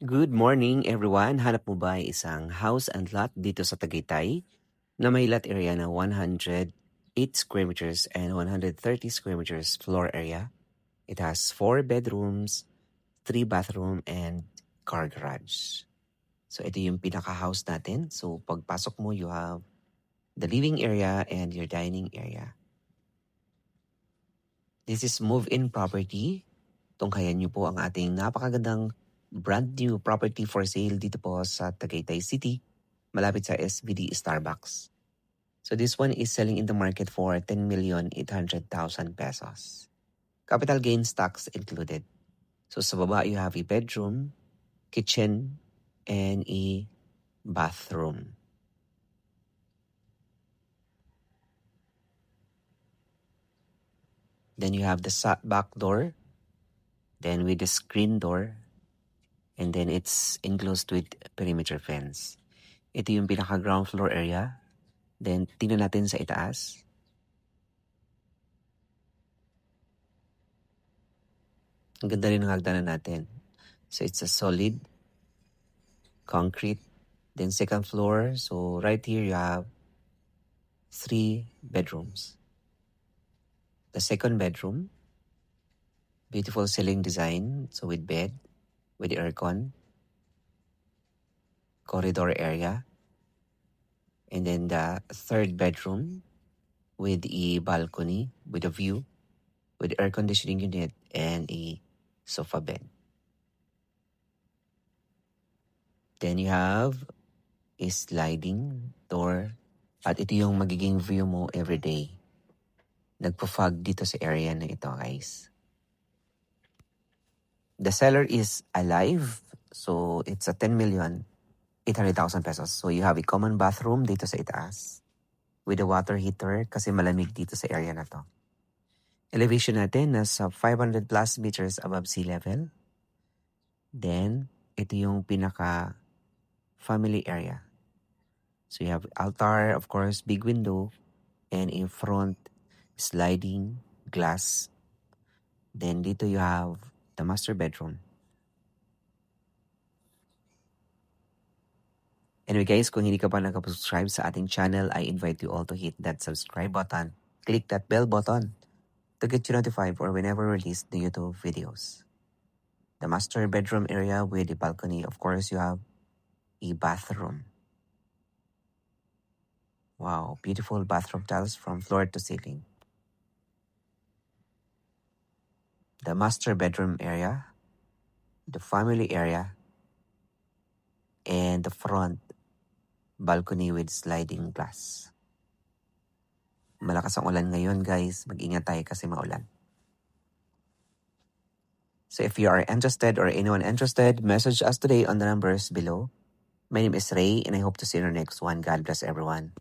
Good morning everyone! Hanap mo ba isang house and lot dito sa Tagaytay na may lot area na 108 square meters and 130 square meters floor area? It has 4 bedrooms, 3 bathroom, and car garage. So ito yung pinaka-house natin. So pagpasok mo, you have the living area and your dining area. This is move-in property. Tunghayan niyo po ang ating napakagandang brand new property for sale dito po sa Tagaytay City, malapit sa SBD Starbucks. So this one is selling in the market for 10,800,000 pesos. Capital gains tax included. So sa baba, you have a bedroom, kitchen, and a bathroom. Then you have the back door, then with the screen door, and then it's enclosed with perimeter fence. Ito yung pinaka-ground floor area. Then, tingnan natin sa itaas. Ang ganda rin ng hagdanan natin. So, it's a solid concrete. Then, second floor. So, right here you have 3 bedrooms. The second bedroom, beautiful ceiling design. So, with bed, with aircon, corridor area. And then the third bedroom with a balcony, with a view, with air conditioning unit, and a sofa bed. Then you have a sliding door. At ito yung magiging view mo everyday. Nagpo-fog dito sa area na ito, guys. The seller is alive. So, it's a 10,800,000 pesos. So, you have a common bathroom dito sa itaas with a water heater kasi malamig dito sa area na to. Elevation natin nasa 500 plus meters above sea level. Then, ito yung pinaka family area. So you have altar, of course, big window, and in front, sliding glass. Then dito you have the master bedroom. Anyway guys, kung hindi ka pa nakapag-subscribe sa ating channel, I invite you all to hit that subscribe button. Click that bell button to get you notified for whenever we release the YouTube videos. The master bedroom area with the balcony, of course, you have a bathroom. Wow, beautiful bathroom tiles from floor to ceiling. The master bedroom area, the family area, and the front balcony with sliding glass. Malakas ang ulan ngayon, guys. Mag-ingat tayo kasi maulan. So if you are interested or anyone interested, message us today on the numbers below. My name is Ray and I hope to see you in our next one. God bless everyone.